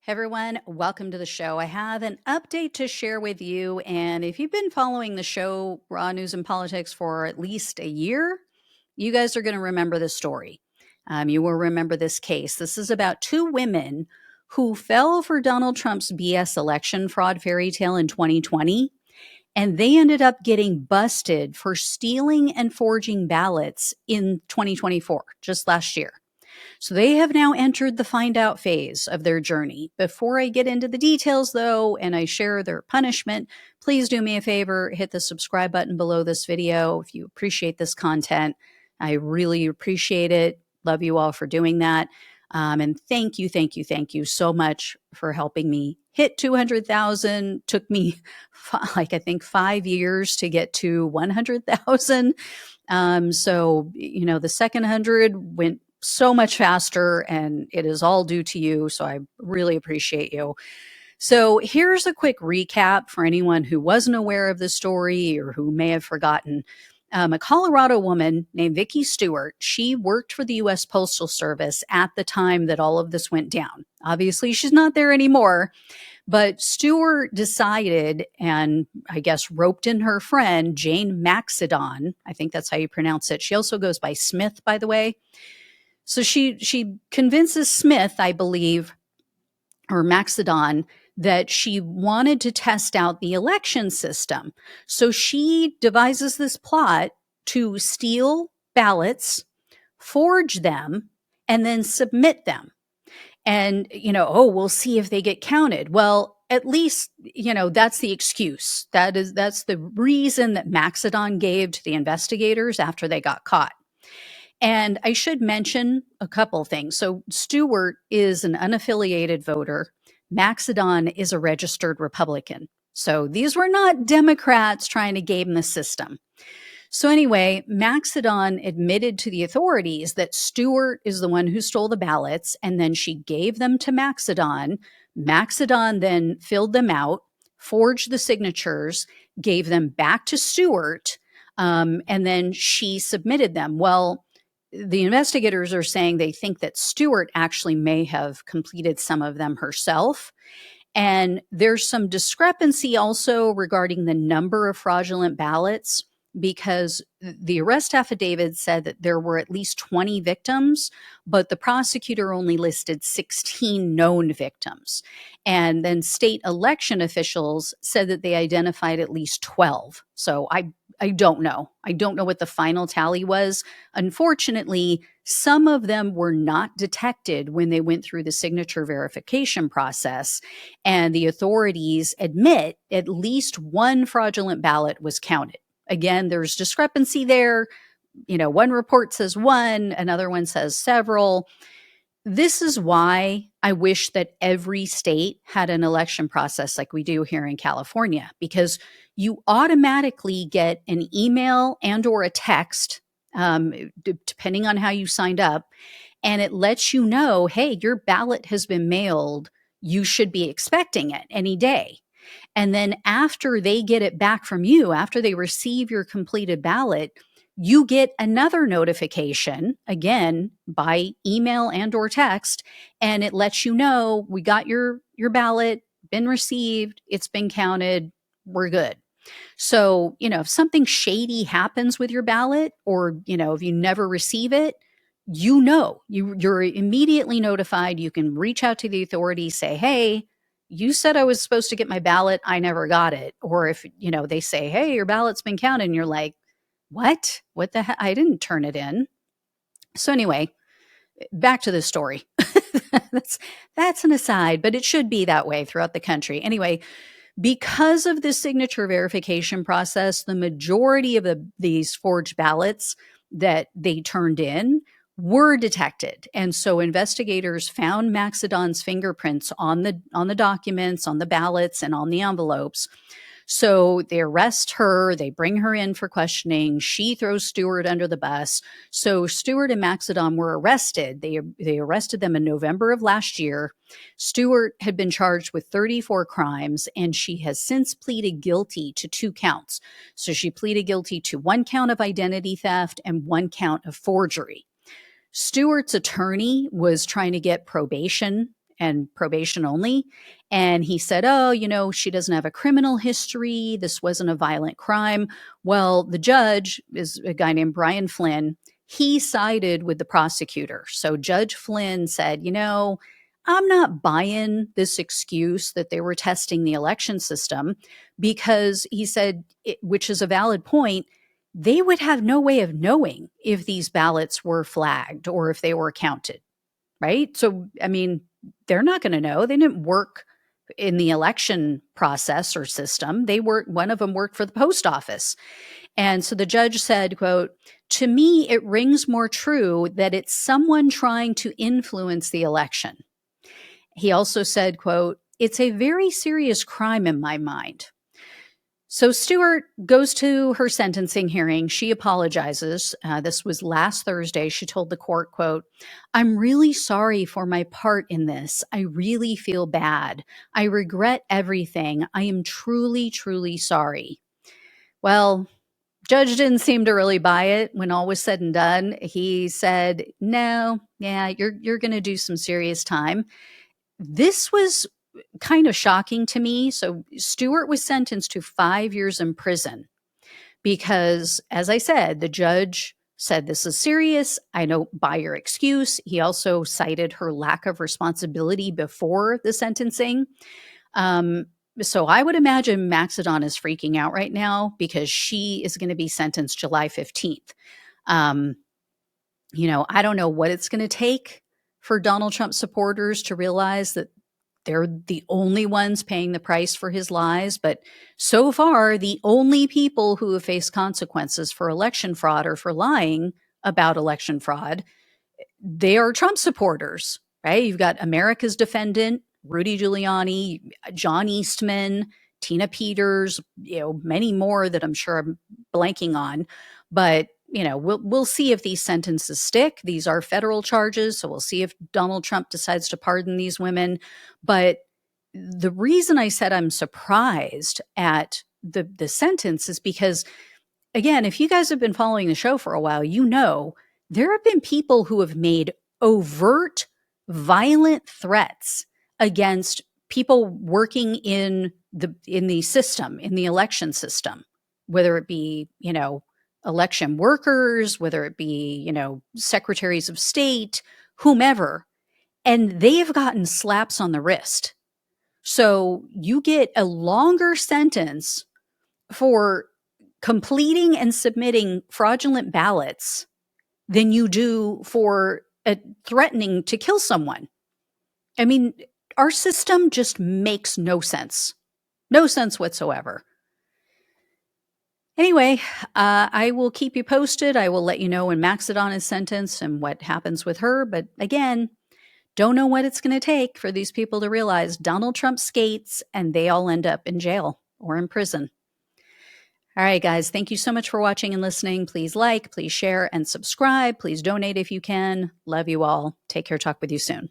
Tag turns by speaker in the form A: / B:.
A: Hey everyone, welcome to the show. I have an update to share with you. And if you've been following the show, Raw News and Politics, for at least a year, you guys are going to remember this story. You will remember this case. This is about two women who fell for Donald Trump's BS election fraud fairy tale in 2020. And they ended up getting busted for stealing and forging ballots in 2024, just last year. So they have now entered the find out phase of their journey. Before I get into the details, though, and I share their punishment, please do me a favor, hit the subscribe button below this video if you appreciate this content. I really appreciate it. Love you all for doing that. And thank you so much for helping me hit 200,000. Took me I think 5 years to get to 100,000. The second 100 went so much faster, and it is all due to you. So I really appreciate you. So here's a quick recap for anyone who wasn't aware of the story or who may have forgotten. A Colorado woman named Vicki Stuart, she worked for the U.S. Postal Service at the time that all of this went down. Obviously, she's not there anymore. But Stewart decided, and I guess roped in her friend, Jane Maxidon. I think that's how you pronounce it. She also goes by Smith, by the way. So she convinces Smith, I believe, or Maxidon, that she wanted to test out the election system. So she devises this plot to steal ballots, forge them, and then submit them. And, we'll see if they get counted. Well, at least, that's the excuse. That's the reason that Maxidon gave to the investigators after they got caught. And I should mention a couple things. So Stewart is an unaffiliated voter. Maxidon is a registered Republican. So these were not Democrats trying to game the system. So anyway, Maxidon admitted to the authorities that Stewart is the one who stole the ballots, and then she gave them to Maxidon. Maxidon then filled them out, forged the signatures, gave them back to Stewart, and then she submitted them. Well, the investigators are saying they think that Stewart actually may have completed some of them herself. And there's some discrepancy also regarding the number of fraudulent ballots, because the arrest affidavit said that there were at least 20 victims, but the prosecutor only listed 16 known victims. And then state election officials said that they identified at least 12. So I don't know. I don't know what the final tally was. Unfortunately, some of them were not detected when they went through the signature verification process. And the authorities admit at least one fraudulent ballot was counted. Again, there's discrepancy there. One report says one, another one says several. This is why I wish that every state had an election process like we do here in California, because you automatically get an email and or a text, depending on how you signed up, and it lets you know, hey, your ballot has been mailed. You should be expecting it any day. And then after they get it back from you, after they receive your completed ballot, you get another notification, again, by email and or text, and it lets you know, we got your ballot, been received, it's been counted, we're good. So, if something shady happens with your ballot, or, if you never receive it, you're immediately notified. You can reach out to the authorities, say, hey, you said I was supposed to get my ballot, I never got it. Or if, they say, hey, your ballot's been counted, and you're like, what the heck? I didn't turn it in. So anyway, back to the story. That's an aside, but it should be that way throughout the country. Anyway, because of the signature verification process, the majority of these forged ballots that they turned in were detected. And so investigators found Maxidon's fingerprints on the documents, on the ballots, and on the envelopes. So they arrest her, they bring her in for questioning. She throws Stewart under the bus. So Stewart and Maxidon were arrested. They arrested them in November of last year. Stewart had been charged with 34 crimes, and she has since pleaded guilty to 2 counts. So she pleaded guilty to 1 count of identity theft and 1 count of forgery. Stewart's attorney was trying to get probation and probation only. And he said, oh, she doesn't have a criminal history. This wasn't a violent crime. Well, the judge is a guy named Brian Flynn. He sided with the prosecutor. So Judge Flynn said, I'm not buying this excuse that they were testing the election system, because he said, which is a valid point, they would have no way of knowing if these ballots were flagged or if they were counted, right? So, I mean, they're not going to know. They didn't work in the election process or system. One of them worked for the post office. And so the judge said, quote, to me, it rings more true that it's someone trying to influence the election. He also said, quote, it's a very serious crime in my mind. So Stuart goes to her sentencing hearing. She apologizes. This was last Thursday. She told the court, quote, I'm really sorry for my part in this. I really feel bad. I regret everything. I am truly, truly sorry. Well, judge didn't seem to really buy it. When all was said and done, he said, no, yeah, you're going to do some serious time. This was kind of shocking to me. So Stewart was sentenced to 5 years in prison because, as I said, the judge said, this is serious. I don't buy your excuse. He also cited her lack of responsibility before the sentencing. So I would imagine Maxedon is freaking out right now because she is going to be sentenced July 15th. I don't know what it's going to take for Donald Trump supporters to realize that they're the only ones paying the price for his lies. But so far, the only people who have faced consequences for election fraud or for lying about election fraud, they are Trump supporters, right? You've got America's defendant, Rudy Giuliani, John Eastman, Tina Peters, many more that I'm sure I'm blanking on. But we'll see if these sentences stick. These are federal charges, so we'll see if Donald Trump decides to pardon these women. But the reason I said I'm surprised at the sentence is because, again, if you guys have been following the show for a while, there have been people who have made overt, violent threats against people working in the system, in the election system, whether it be, election workers, whether it be, secretaries of state, whomever, and they have gotten slaps on the wrist. So you get a longer sentence for completing and submitting fraudulent ballots than you do for threatening to kill someone. I mean, our system just makes no sense. No sense whatsoever. Anyway, I will keep you posted. I will let you know when Maxedon is sentenced and what happens with her. But again, don't know what it's going to take for these people to realize Donald Trump skates and they all end up in jail or in prison. All right, guys, thank you so much for watching and listening. Please like, please share, and subscribe. Please donate if you can. Love you all. Take care. Talk with you soon.